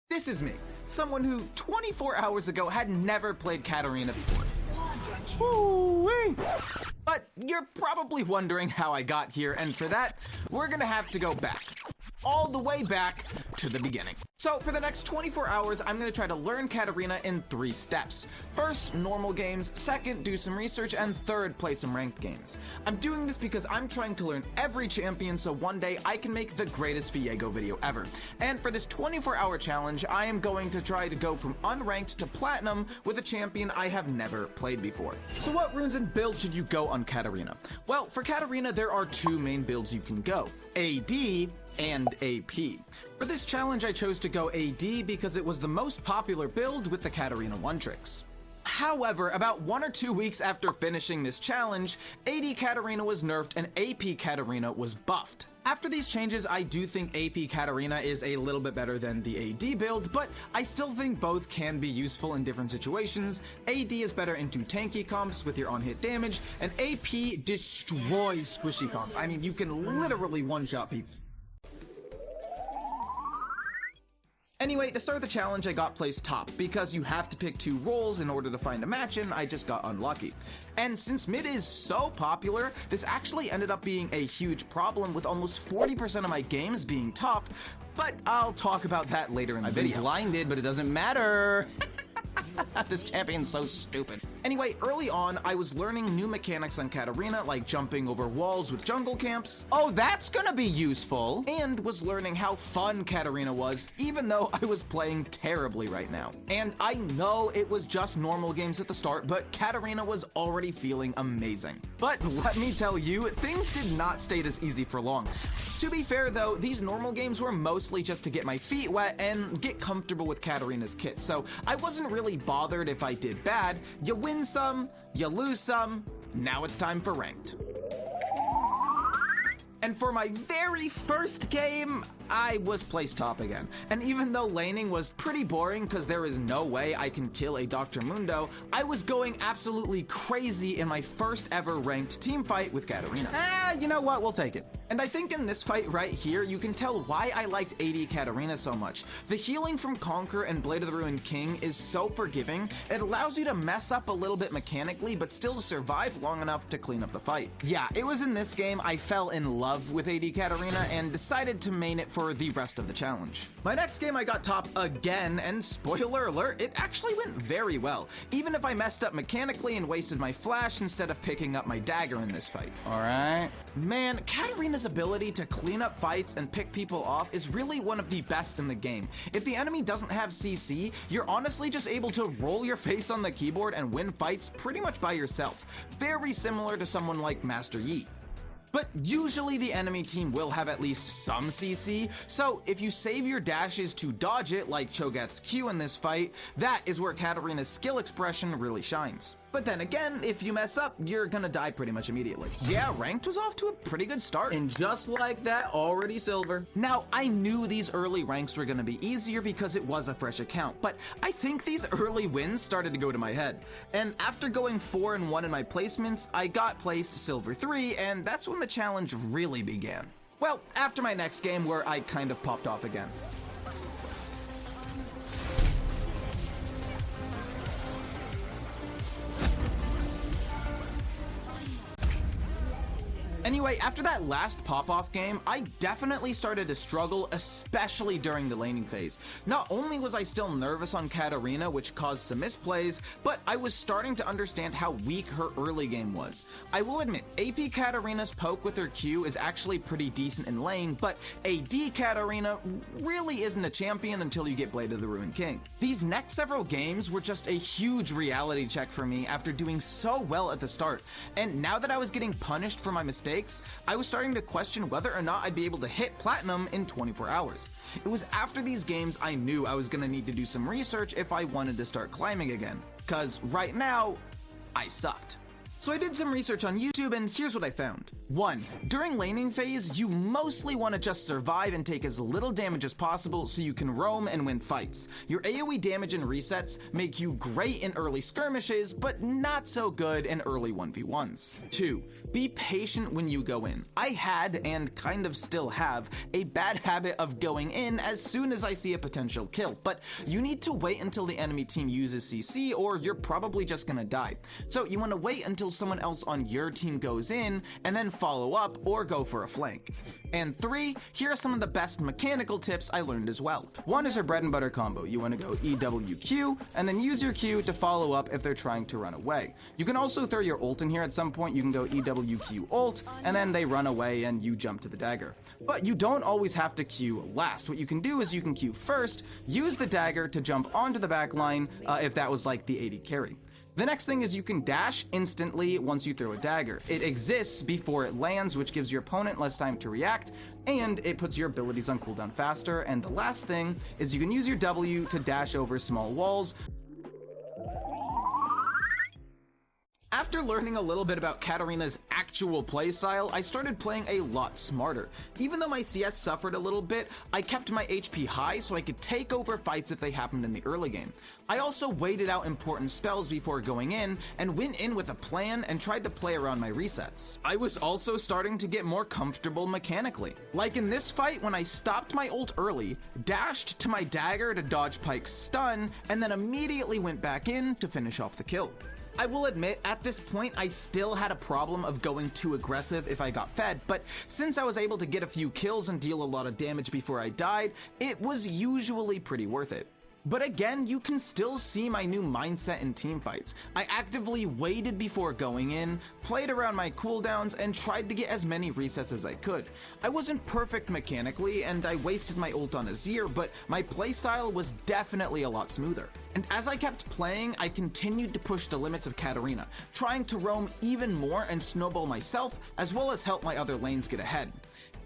This is me, someone who 24 hours ago had never played Katarina before. Woo-wee. But you're probably wondering how I got here, and for that, we're gonna have to go back. All the way back to the beginning. So for the next 24 hours, I'm gonna try to learn Katarina in 3 steps. First, normal games. Second, do some research. And third, play some ranked games. I'm doing this because I'm trying to learn every champion so one day I can make the greatest Viego video ever. And for this 24-hour challenge, I am going to try to go from unranked to platinum with a champion I have never played before. So what runes and builds should you go on Katarina? Well, for Katarina, there are 2 main builds you can go: AD and AP. For this challenge, I chose to go AD because it was the most popular build with the Katarina one-tricks. However, about 1 or 2 weeks after finishing this challenge, AD Katarina was nerfed and AP Katarina was buffed. After these changes, I do think AP Katarina is a little bit better than the AD build, but I still think both can be useful in different situations. AD is better into tanky comps with your on-hit damage, and AP destroys squishy comps. I mean, you can literally one-shot people. Anyway, to start the challenge, I got placed top because you have to pick 2 roles in order to find a match, and I just got unlucky. And since mid is so popular, this actually ended up being a huge problem with almost 40% of my games being top, but I'll talk about that later in the video. I've been blinded, but it doesn't matter. This champion's so stupid. Anyway, early on, I was learning new mechanics on Katarina, like jumping over walls with jungle camps. Oh, that's gonna be useful! And was learning how fun Katarina was, even though I was playing terribly right now. And I know it was just normal games at the start, but Katarina was already feeling amazing. But let me tell you, things did not stay this easy for long. To be fair though, these normal games were mostly just to get my feet wet and get comfortable with Katarina's kit, so I wasn't really bothered if I did bad. You win some, you lose some, now it's time for ranked. And for my very first game, I was placed top again. And even though laning was pretty boring because there is no way I can kill a Dr. Mundo, I was going absolutely crazy in my first ever ranked team fight with Katarina. You know what, we'll take it. And I think in this fight right here, you can tell why I liked AD Katarina so much. The healing from Conquer and Blade of the Ruined King is so forgiving, it allows you to mess up a little bit mechanically, but still to survive long enough to clean up the fight. Yeah, it was in this game I fell in love with AD Katarina and decided to main it for the rest of the challenge. My next game I got top again, and spoiler alert, it actually went very well, even if I messed up mechanically and wasted my flash instead of picking up my dagger in this fight. Alright. Man, Katarina's ability to clean up fights and pick people off is really one of the best in the game. If the enemy doesn't have CC, you're honestly just able to roll your face on the keyboard and win fights pretty much by yourself. Very similar to someone like Master Yi. But usually the enemy team will have at least some CC, so if you save your dashes to dodge it like Cho'Gath's Q in this fight, that is where Katarina's skill expression really shines. But then again, if you mess up, you're gonna die pretty much immediately. Yeah, ranked was off to a pretty good start, and just like that, already silver. Now, I knew these early ranks were gonna be easier because it was a fresh account, but I think these early wins started to go to my head. And after going 4-1 in my placements, I got placed silver 3, and that's when the challenge really began. Well, after my next game where I kind of popped off again. Anyway, after that last pop-off game, I definitely started to struggle, especially during the laning phase. Not only was I still nervous on Katarina, which caused some misplays, but I was starting to understand how weak her early game was. I will admit, AP Katarina's poke with her Q is actually pretty decent in lane, but AD Katarina really isn't a champion until you get Blade of the Ruined King. These next several games were just a huge reality check for me after doing so well at the start, and now that I was getting punished for my mistakes, I was starting to question whether or not I'd be able to hit platinum in 24 hours. It was after these games I knew I was gonna need to do some research if I wanted to start climbing again, cause right now, I sucked. So I did some research on YouTube and here's what I found. 1. During laning phase, you mostly want to just survive and take as little damage as possible so you can roam and win fights. Your AoE damage and resets make you great in early skirmishes, but not so good in early 1v1s. 2. Be patient when you go in. I had, and kind of still have, a bad habit of going in as soon as I see a potential kill, but you need to wait until the enemy team uses CC or you're probably just gonna die. So you want to wait until someone else on your team goes in and then follow up or go for a flank. And 3, here are some of the best mechanical tips I learned as well. 1 is your bread and butter combo. You want to go EWQ and then use your Q to follow up if they're trying to run away. You can also throw your ult in here at some point. You can go EWQ ult and then they run away and you jump to the dagger. But you don't always have to Q last. What you can do is you can Q first, use the dagger to jump onto the back line if that was like the AD carry. The next thing is you can dash instantly once you throw a dagger. It exists before it lands, which gives your opponent less time to react, and it puts your abilities on cooldown faster. And the last thing is you can use your W to dash over small walls. After learning a little bit about Katarina's actual playstyle, I started playing a lot smarter. Even though my CS suffered a little bit, I kept my HP high so I could take over fights if they happened in the early game. I also waited out important spells before going in and went in with a plan and tried to play around my resets. I was also starting to get more comfortable mechanically. Like in this fight when I stopped my ult early, dashed to my dagger to dodge Pyke's stun, and then immediately went back in to finish off the kill. I will admit, at this point, I still had a problem of going too aggressive if I got fed, but since I was able to get a few kills and deal a lot of damage before I died, it was usually pretty worth it. But again, you can still see my new mindset in teamfights. I actively waited before going in, played around my cooldowns, and tried to get as many resets as I could. I wasn't perfect mechanically, and I wasted my ult on Azir, but my playstyle was definitely a lot smoother. And as I kept playing, I continued to push the limits of Katarina, trying to roam even more and snowball myself, as well as help my other lanes get ahead.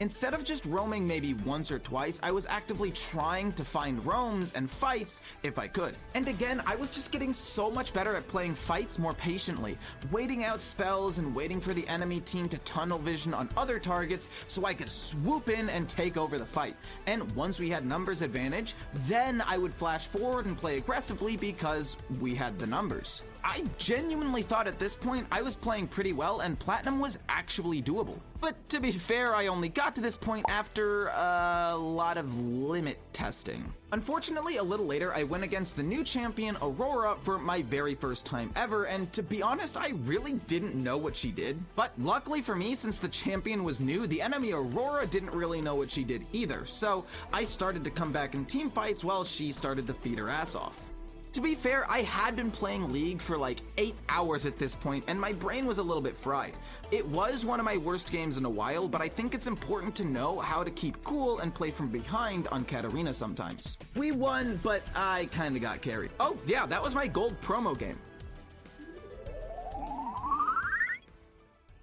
Instead of just roaming maybe once or twice, I was actively trying to find roams and fights if I could. And again, I was just getting so much better at playing fights more patiently, waiting out spells and waiting for the enemy team to tunnel vision on other targets so I could swoop in and take over the fight. And once we had numbers advantage, then I would flash forward and play aggressively because we had the numbers. I genuinely thought at this point I was playing pretty well and Platinum was actually doable. But to be fair, I only got to this point after a lot of limit testing. Unfortunately, a little later, I went against the new champion, Aurora, for my very first time ever, and to be honest, I really didn't know what she did. But luckily for me, since the champion was new, the enemy Aurora didn't really know what she did either, so I started to come back in team fights while she started to feed her ass off. To be fair, I had been playing League for like 8 hours at this point, and my brain was a little bit fried. It was one of my worst games in a while, but I think it's important to know how to keep cool and play from behind on Katarina sometimes. We won, but I kinda got carried. Oh yeah, that was my gold promo game.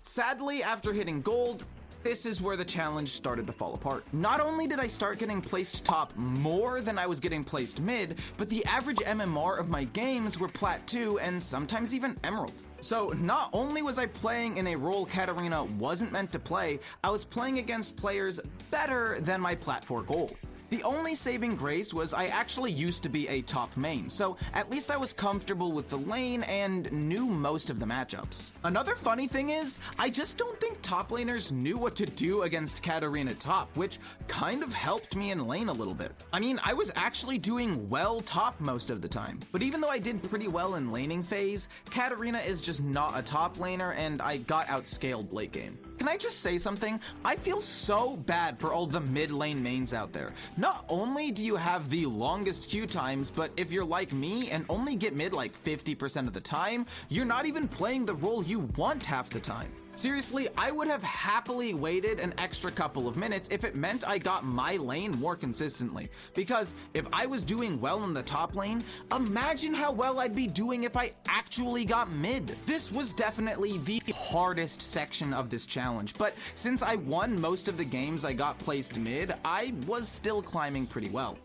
Sadly, after hitting gold, this is where the challenge started to fall apart. Not only did I start getting placed top more than I was getting placed mid, but the average MMR of my games were Plat 2 and sometimes even Emerald. So not only was I playing in a role Katarina wasn't meant to play, I was playing against players better than my Plat 4 goal. The only saving grace was I actually used to be a top main, so at least I was comfortable with the lane and knew most of the matchups. Another funny thing is, I just don't think top laners knew what to do against Katarina top, which kind of helped me in lane a little bit. I mean, I was actually doing well top most of the time, but even though I did pretty well in laning phase, Katarina is just not a top laner and I got outscaled late game. Can I just say something? I feel so bad for all the mid lane mains out there. Not only do you have the longest queue times, but if you're like me and only get mid like 50% of the time, you're not even playing the role you want half the time. Seriously, I would have happily waited an extra couple of minutes if it meant I got my lane more consistently. Because if I was doing well in the top lane, imagine how well I'd be doing if I actually got mid. This was definitely the hardest section of this challenge, but since I won most of the games I got placed mid, I was still climbing pretty well.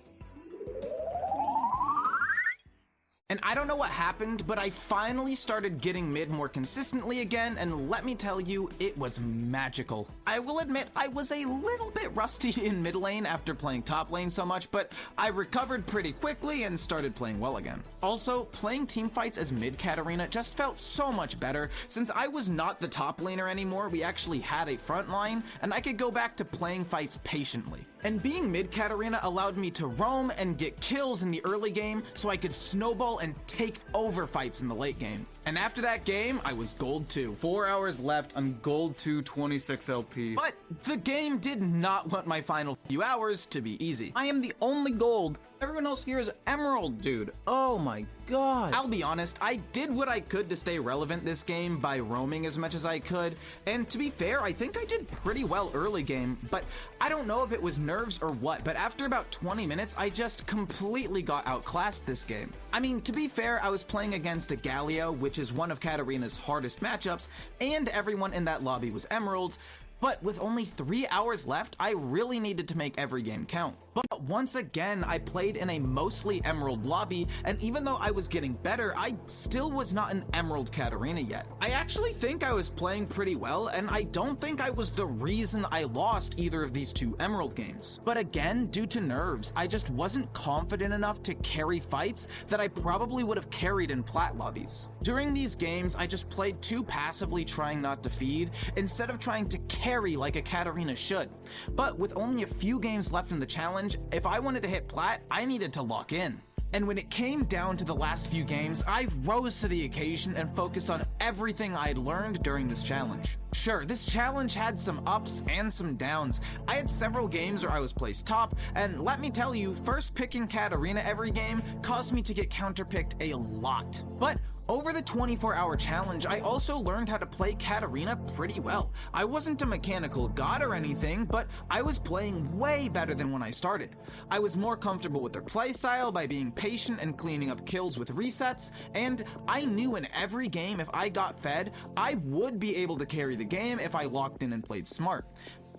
And I don't know what happened, but I finally started getting mid more consistently again, and let me tell you, it was magical. I will admit I was a little bit rusty in mid lane after playing top lane so much, but I recovered pretty quickly and started playing well again. Also, playing team fights as mid Katarina just felt so much better. Since I was not the top laner anymore, we actually had a front line, and I could go back to playing fights patiently. And being mid Katarina allowed me to roam and get kills in the early game so I could snowball and take over fights in the late game. And after that game, I was gold 2. 4 hours left, I'm gold 2, 26 LP. But the game did not want my final few hours to be easy. I am the only gold. Everyone else here is emerald, dude. Oh my god. I'll be honest, I did what I could to stay relevant this game by roaming as much as I could, and to be fair, I think I did pretty well early game, but I don't know if it was nerves or what, but after about 20 minutes, I just completely got outclassed this game. I mean, to be fair, I was playing against a Galio, which is one of Katarina's hardest matchups, and everyone in that lobby was emerald. But with only 3 hours left, I really needed to make every game count. But once again, I played in a mostly emerald lobby, and even though I was getting better, I still was not an emerald Katarina yet. I actually think I was playing pretty well, and I don't think I was the reason I lost either of these 2 emerald games. But again, due to nerves, I just wasn't confident enough to carry fights that I probably would have carried in plat lobbies. During these games, I just played too passively, trying not to feed, instead of trying to carry like a Katarina should. But with only a few games left in the challenge, if I wanted to hit plat, I needed to lock in. And when it came down to the last few games, I rose to the occasion and focused on everything I'd learned during this challenge. Sure, this challenge had some ups and some downs. I had several games where I was placed top, and let me tell you, first picking Katarina every game caused me to get counterpicked a lot. But over the 24-hour challenge, I also learned how to play Katarina pretty well. I wasn't a mechanical god or anything, but I was playing way better than when I started. I was more comfortable with her playstyle by being patient and cleaning up kills with resets, and I knew in every game if I got fed, I would be able to carry the game if I locked in and played smart.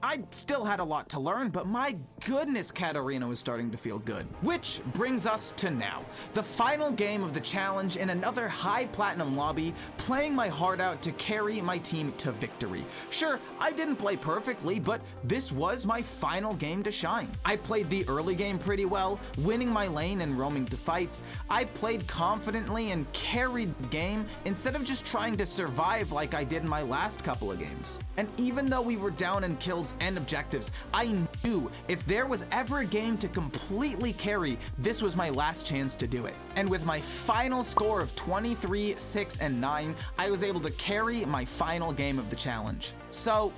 I still had a lot to learn, but my goodness, Katarina was starting to feel good. Which brings us to now, the final game of the challenge in another high platinum lobby, playing my heart out to carry my team to victory. Sure, I didn't play perfectly, but this was my final game to shine. I played the early game pretty well, winning my lane and roaming to fights. I played confidently and carried the game instead of just trying to survive like I did in my last couple of games. And even though we were down in kills and objectives, I knew if there was ever a game to completely carry, this was my last chance to do it. And with my final score of 23, 6, and 9, I was able to carry my final game of the challenge. So,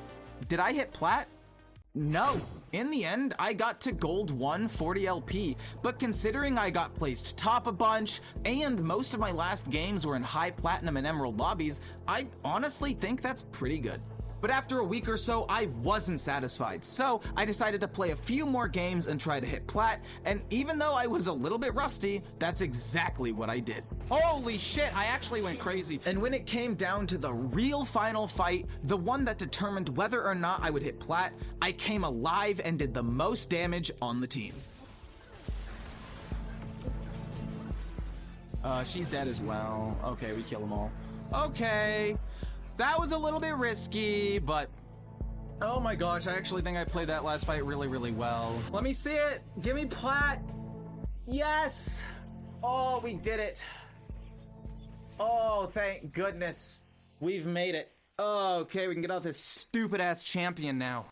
did I hit plat? No. In the end, I got to gold 1, 40 LP, but considering I got placed top a bunch, and most of my last games were in high platinum and emerald lobbies, I honestly think that's pretty good. But after a week or so, I wasn't satisfied, so I decided to play a few more games and try to hit plat, and even though I was a little bit rusty, that's exactly what I did. Holy shit, I actually went crazy. And when it came down to the real final fight, the one that determined whether or not I would hit plat, I came alive and did the most damage on the team. She's dead as well. Okay, we kill them all. Okay. That was a little bit risky, but oh my gosh, I actually think I played that last fight really, really well. Let me see it. Give me plat. Yes. Oh, we did it. Oh, thank goodness. We've made it. Oh, okay, we can get out this stupid ass champion now.